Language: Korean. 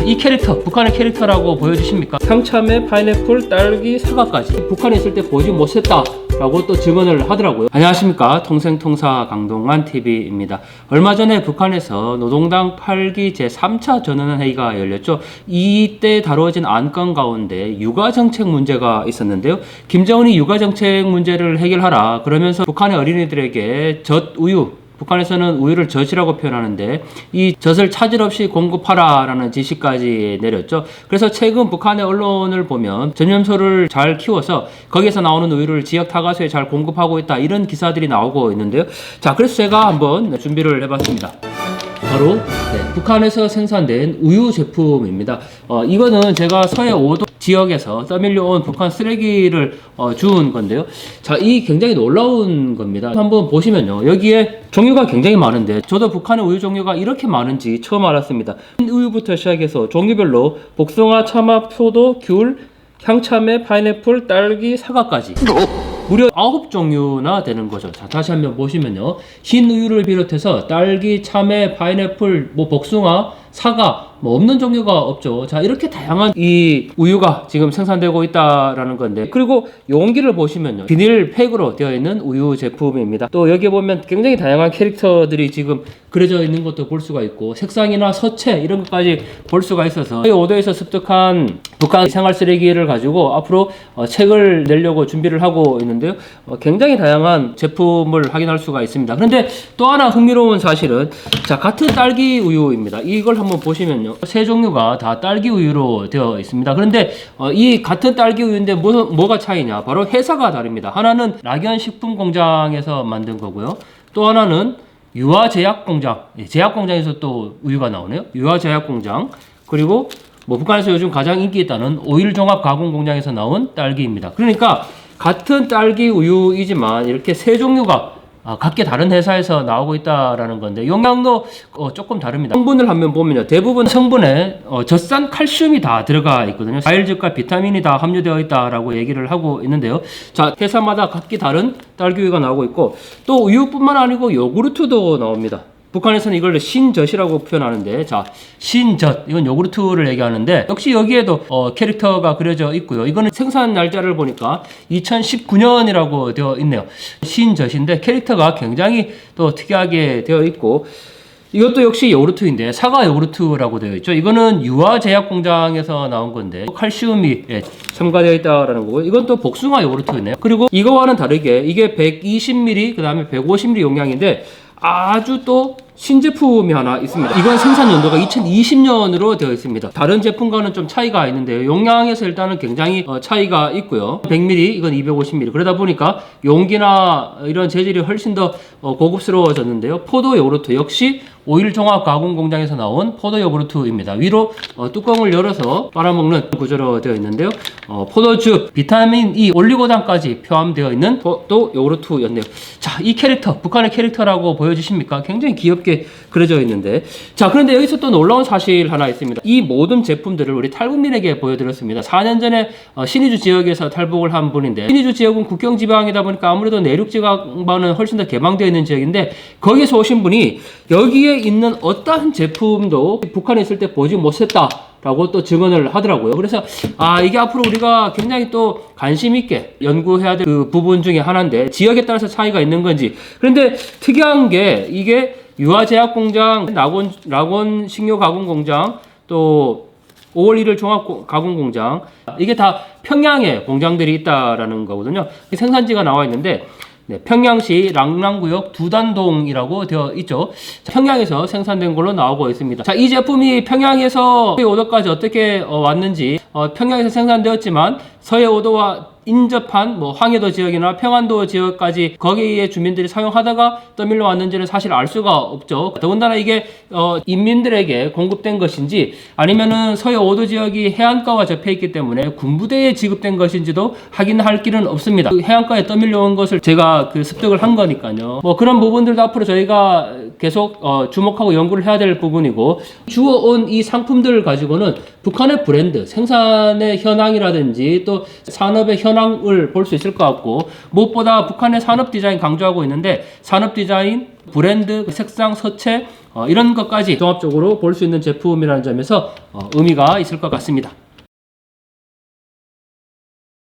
이 캐릭터, 북한의 캐릭터라고 보여주십니까? 향참에 파인애플, 딸기, 사과까지 북한에 있을 때 보지 못했다 라고 또 증언을 하더라고요. 안녕하십니까, 통생통사 강동원 TV입니다. 얼마 전에 북한에서 노동당 8기 제3차 전원회의가 열렸죠. 이때 다루어진 안건 가운데 육아정책 문제가 있었는데요. 김정은이 육아정책 문제를 해결하라 그러면서 북한의 어린이들에게 젖우유, 북한에서는 우유를 젖이라고 표현하는데 이 젖을 차질 없이 공급하라라는 지시까지 내렸죠. 그래서 최근 북한의 언론을 보면 전염소를 잘 키워서 거기에서 나오는 우유를 지역 타가수에 잘 공급하고 있다, 이런 기사들이 나오고 있는데요. 자, 그래서 제가 한번 준비를 해봤습니다. 바로 북한에서 생산된 우유 제품입니다. 이거는 제가 서해 5도 지역에서 떠밀려온 북한 쓰레기를 주운 건데요. 자, 이 굉장히 놀라운 겁니다. 한번 보시면요, 여기에 종류가 굉장히 많은데 저도 북한의 우유 종류가 이렇게 많은지 처음 알았습니다. 우유부터 시작해서 종류별로 복숭아, 참합, 포도, 귤, 향참에 파인애플, 딸기, 사과까지 무려 9종류나 되는 거죠. 자, 다시 한번 보시면요, 흰 우유를 비롯해서 딸기, 참외, 파인애플, 복숭아, 사과, 없는 종류가 없죠. 자, 이렇게 다양한 이 우유가 지금 생산되고 있다라는 건데, 그리고 용기를 보시면요, 비닐팩으로 되어 있는 우유 제품입니다. 또 여기 보면 굉장히 다양한 캐릭터들이 지금 그려져 있는 것도 볼 수가 있고, 색상이나 서체 이런 것까지 볼 수가 있어서 5도에서 습득한 북한 생활 쓰레기를 가지고 앞으로 책을 내려고 준비를 하고 있는데요. 굉장히 다양한 제품을 확인할 수가 있습니다. 그런데 또 하나 흥미로운 사실은, 자, 같은 딸기 우유입니다. 이걸 한번 보시면요, 세 종류가 다 딸기 우유로 되어 있습니다. 그런데 이 같은 딸기 우유인데 뭐가 차이냐? 바로 회사가 다릅니다. 하나는 락연식품공장에서 만든 거고요. 또 하나는 유화제약공장, 제약공장에서 또 우유가 나오네요. 유화제약공장. 그리고 북한에서 요즘 가장 인기 있다는 오일종합가공공장에서 나온 딸기입니다. 그러니까 같은 딸기 우유이지만 이렇게 세 종류가 각기 다른 회사에서 나오고 있다라는 건데, 영양도 조금 다릅니다. 성분을 한번 보면요, 대부분 성분에 젖산 칼슘이 다 들어가 있거든요. 과일즙과 비타민이 다 함유되어 있다라고 얘기를 하고 있는데요. 자, 회사마다 각기 다른 딸기우유가 나오고 있고, 또 우유뿐만 아니고 요구르트도 나옵니다. 북한에서는 이걸 신젖이라고 표현하는데, 자, 신젖, 이건 요구르트를 얘기하는데, 역시 여기에도 캐릭터가 그려져 있고요. 이거는 생산 날짜를 보니까 2019년이라고 되어 있네요. 신젖인데 캐릭터가 굉장히 또 특이하게 되어 있고, 이것도 역시 요구르트인데 사과 요구르트라고 되어 있죠. 이거는 유화제약공장에서 나온 건데 칼슘이 첨가되어 있다라는 거고, 이건 또 복숭아 요구르트네요. 그리고 이거와는 다르게 이게 120ml, 그 다음에 150ml 용량인데 아주 또 신제품이 하나 있습니다. 이건 생산 연도가 2020년으로 되어 있습니다. 다른 제품과는 좀 차이가 있는데요, 용량에서 일단은 굉장히 차이가 있고요. 100ml, 이건 250ml. 그러다 보니까 용기나 이런 재질이 훨씬 더 고급스러워졌는데요. 포도 요구르트 역시 오일종합가공공장에서 나온 포도 요구르트입니다. 위로 뚜껑을 열어서 빨아먹는 구조로 되어 있는데요. 포도즙, 비타민 E, 올리고당까지 포함되어 있는 포도 요구르트였네요. 자, 이 캐릭터, 북한의 캐릭터라고 보여주십니까? 굉장히 귀엽게 그려져 있는데, 자, 그런데 여기서 또 놀라운 사실 하나 있습니다. 이 모든 제품들을 우리 탈북민에게 보여드렸습니다. 4년 전에 신의주 지역에서 탈북을 한 분인데, 신의주 지역은 국경 지방이다 보니까 아무래도 내륙 지방과는 훨씬 더 개방되어 있는 지역인데, 거기서 오신 분이 여기에 있는 어떠한 제품도 북한에 있을 때 보지 못했다 라고 또 증언을 하더라고요. 그래서 이게 앞으로 우리가 굉장히 또 관심 있게 연구해야 될 그 부분 중에 하나인데, 지역에 따라서 차이가 있는 건지. 그런데 특이한 게, 이게 유화제약공장, 낙원 식료가공공장, 또 5월 1일 종합가공공장, 이게 다 평양에 공장들이 있다라는 거거든요. 생산지가 나와 있는데, 평양시 랑랑구역 두단동이라고 되어 있죠. 평양에서 생산된 걸로 나오고 있습니다. 자, 이 제품이 평양에서 서해 5도까지 어떻게 왔는지, 평양에서 생산되었지만 서해 5도와 인접한 황해도 지역이나 평안도 지역까지 거기에 주민들이 사용하다가 떠밀려 왔는지는 사실 알 수가 없죠. 더군다나 이게 인민들에게 공급된 것인지, 아니면은 서해 5도 지역이 해안가와 접해 있기 때문에 군부대에 지급된 것인지도 확인할 길은 없습니다. 그 해안가에 떠밀려 온 것을 제가 습득을 한 거니까요. 그런 부분들도 앞으로 저희가 계속 주목하고 연구를 해야 될 부분이고, 주워온 이 상품들을 가지고는 북한의 브랜드, 생산의 현황이라든지 또 산업의 현황을 볼 수 있을 것 같고, 무엇보다 북한의 산업 디자인 강조하고 있는데, 산업 디자인, 브랜드, 색상, 서체, 이런 것까지 종합적으로 볼 수 있는 제품이라는 점에서 의미가 있을 것 같습니다.